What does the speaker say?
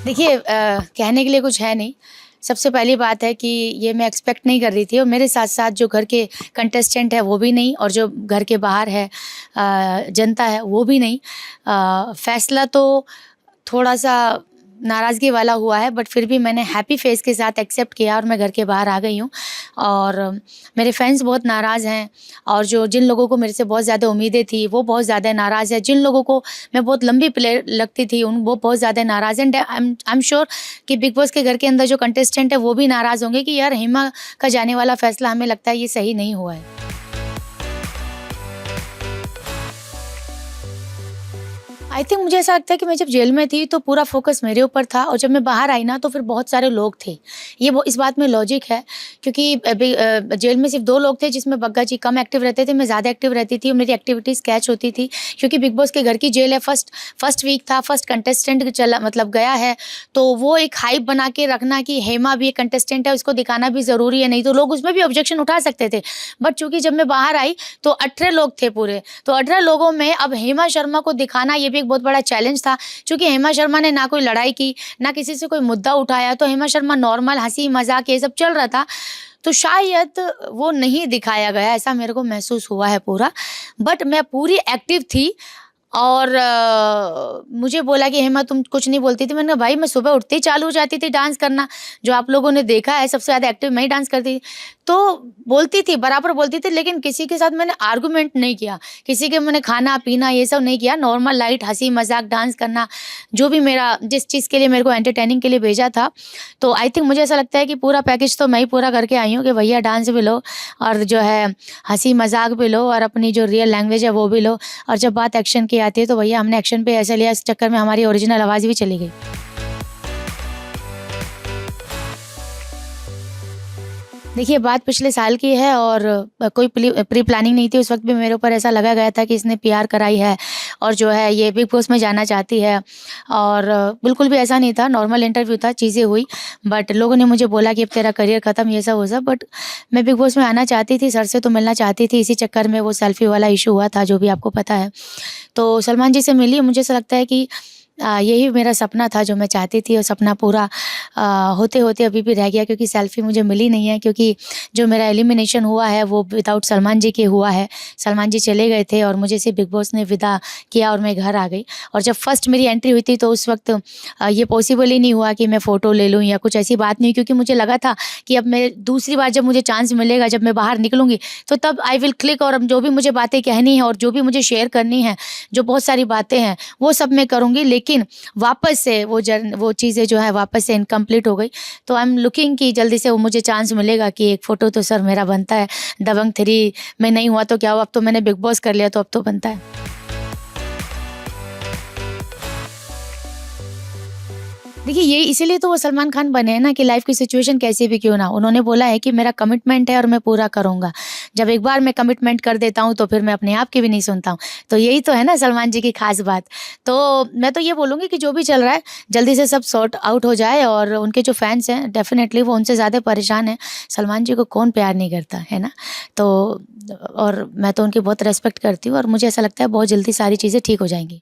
देखिए कहने के लिए कुछ है नहीं। सबसे पहली बात है कि ये मैं एक्सपेक्ट नहीं कर रही थी और मेरे साथ-साथ जो घर के कंटेस्टेंट है वो भी नहीं और जो घर के बाहर है जनता है वो भी नहीं। फ़ैसला तो थोड़ा-सा नाराज़गी वाला हुआ है बट फिर भी मैंने हैप्पी फेस के साथ एक्सेप्ट किया और मैं घर के बाहर आ गई हूँ। और मेरे फ्रेंड्स बहुत नाराज़ हैं और जो जिन लोगों को मेरे से बहुत ज़्यादा उम्मीदें थी वो बहुत ज़्यादा नाराज़ है। जिन लोगों को मैं बहुत लंबी प्लेयर लगती थी उन वो बहुत ज़्यादा नाराज़ हैं। आई एम श्योर कि बिग बॉस के घर के अंदर जो कंटेस्टेंट है वो भी नाराज़ होंगे कि यार हेमा का जाने वाला फ़ैसला हमें लगता है ये सही नहीं हुआ है। आई थिंक मुझे ऐसा लगता है कि मैं जब जेल में थी तो पूरा फ़ोकस मेरे ऊपर था और जब मैं बाहर आई ना तो फिर बहुत सारे लोग थे। ये वो इस बात में लॉजिक है क्योंकि जेल में सिर्फ़ 2 लोग थे जिसमें बग्गा जी कम एक्टिव रहते थे, मैं ज़्यादा एक्टिव रहती थी और मेरी एक्टिविटीज़ कैच होती थी क्योंकि बिग बॉस के घर की जेल है। फर्स्ट वीक था, फर्स्ट कंटेस्टेंट चला मतलब गया है, तो वो एक हाइप बना के रखना कि हेमा भी एक कंटेस्टेंट है, उसको दिखाना भी ज़रूरी है, नहीं तो लोग उसमें भी ऑब्जेक्शन उठा सकते थे। बट चूँकि जब मैं बाहर आई तो 18 लोग थे पूरे, तो 18 लोगों में अब हेमा शर्मा को दिखाना ये भी एक बहुत बड़ा चैलेंज था। चूँकि हेमा शर्मा ने ना कोई लड़ाई की, ना किसी से कोई मुद्दा उठाया, तो हेमा शर्मा नॉर्मल हँसी-मज़ाक ये सब चल रहा था। तो शायद वो नहीं दिखाया गया, ऐसा मेरे को महसूस हुआ है पूरा। बट मैं पूरी एक्टिव थी और मुझे बोला कि हेमा तुम कुछ नहीं बोलती थी। मैंने कहा भाई मैं सुबह उठते ही चालू हो जाती थी डांस करना। जो आप लोगों ने देखा है सबसे ज़्यादा एक्टिव मैं ही डांस करती थी। तो बोलती थी, बराबर बोलती थी, लेकिन किसी के साथ मैंने आर्गुमेंट नहीं किया। किसी के मैंने खाना-पीना ये सब नहीं किया। नॉर्मल लाइट हँसी-मज़ाक डांस करना, जो भी मेरा जिस चीज़ के लिए मेरे को एंटरटेनिंग के लिए भेजा था। तो आई थिंक मुझे ऐसा लगता है कि पूरा पैकेज तो मैं ही पूरा करके आई हूँ कि भैया डांस भी लो और जो है हँसी-मज़ाक भी लो और अपनी जो रियल लैंग्वेज है वो भी लो। और जब बात एक्शन की आती है तो भैया हमने एक्शन पे ऐसा लिया, इस चक्कर में हमारी ओरिजिनल आवाज़ भी चली गई। देखिए, बात पिछले साल की है और कोई प्री प्लानिंग नहीं थी। उस वक़्त भी मेरे ऊपर ऐसा लगा गया था कि इसने पीआर कराई है और जो है ये बिग बॉस में जाना चाहती है और बिल्कुल भी ऐसा नहीं था, नॉर्मल इंटरव्यू था, चीज़ें हुई। बट लोगों ने मुझे बोला कि अब तेरा करियर ख़त्म ये सब वो सब। बट मैं बिग बॉस में आना चाहती थी, सर से तो मिलना चाहती थी, इसी चक्कर में वो सेल्फ़ी वाला इश्यू हुआ था जो भी आपको पता है। तो सलमान जी से मिली, मुझे ऐसा लगता है कि यही मेरा सपना था जो मैं चाहती थी और सपना पूरा होते-होते अभी भी रह गया क्योंकि सेल्फ़ी मुझे मिली नहीं है क्योंकि जो मेरा एलिमिनेशन हुआ है वो विदाउट सलमान जी के हुआ है। सलमान जी चले गए थे और मुझे सिर्फ़ बिग बॉस ने विदा किया और मैं घर आ गई। और जब फर्स्ट मेरी एंट्री हुई थी तो उस वक़्त ये पॉसिबल ही नहीं हुआ कि मैं फ़ोटो ले लूँ या कुछ ऐसी बात नहीं हुई क्योंकि मुझे लगा था कि अब मैं दूसरी बार जब मुझे चांस मिलेगा, जब मैं बाहर निकलूँगी तो तब आई विल क्लिक और अब जो भी मुझे बातें कहनी है और जो भी मुझे शेयर करनी है, जो बहुत सारी बातें हैं, वो सब मैं करूँगी। लेकिन वापस से वो चीज़ें जो है वापस से इनकम्प्लीट हो गई। तो आई एम लुकिंग कि जल्दी से वो मुझे चांस मिलेगा कि एक फ़ोटो तो सर मेरा बनता है। दबंग 3 में नहीं हुआ तो क्या हुआ, अब तो मैंने बिग बॉस कर लिया तो अब तो बनता है। देखिए, ये इसीलिए तो वो सलमान खान बने हैं ना कि लाइफ़ की सिचुएशन कैसी भी क्यों ना हो। उन्होंने बोला है कि मेरा कमिटमेंट है और मैं पूरा करूँगा। जब एक बार मैं कमिटमेंट कर देता हूँ तो फिर मैं अपने आप की भी नहीं सुनता हूँ। तो यही तो है ना सलमान जी की ख़ास बात। तो मैं तो ये बोलूँगी कि जो भी चल रहा है जल्दी से सब सॉर्ट आउट हो जाए और उनके जो फैन्स हैं डेफ़िनेटली वो उनसे ज़्यादा परेशान हैं। सलमान जी को कौन प्यार नहीं करता, है ना? तो और मैं तो उनकी बहुत रिस्पेक्ट करती हूँ और मुझे ऐसा लगता है बहुत जल्दी सारी चीज़ें ठीक हो जाएँगी।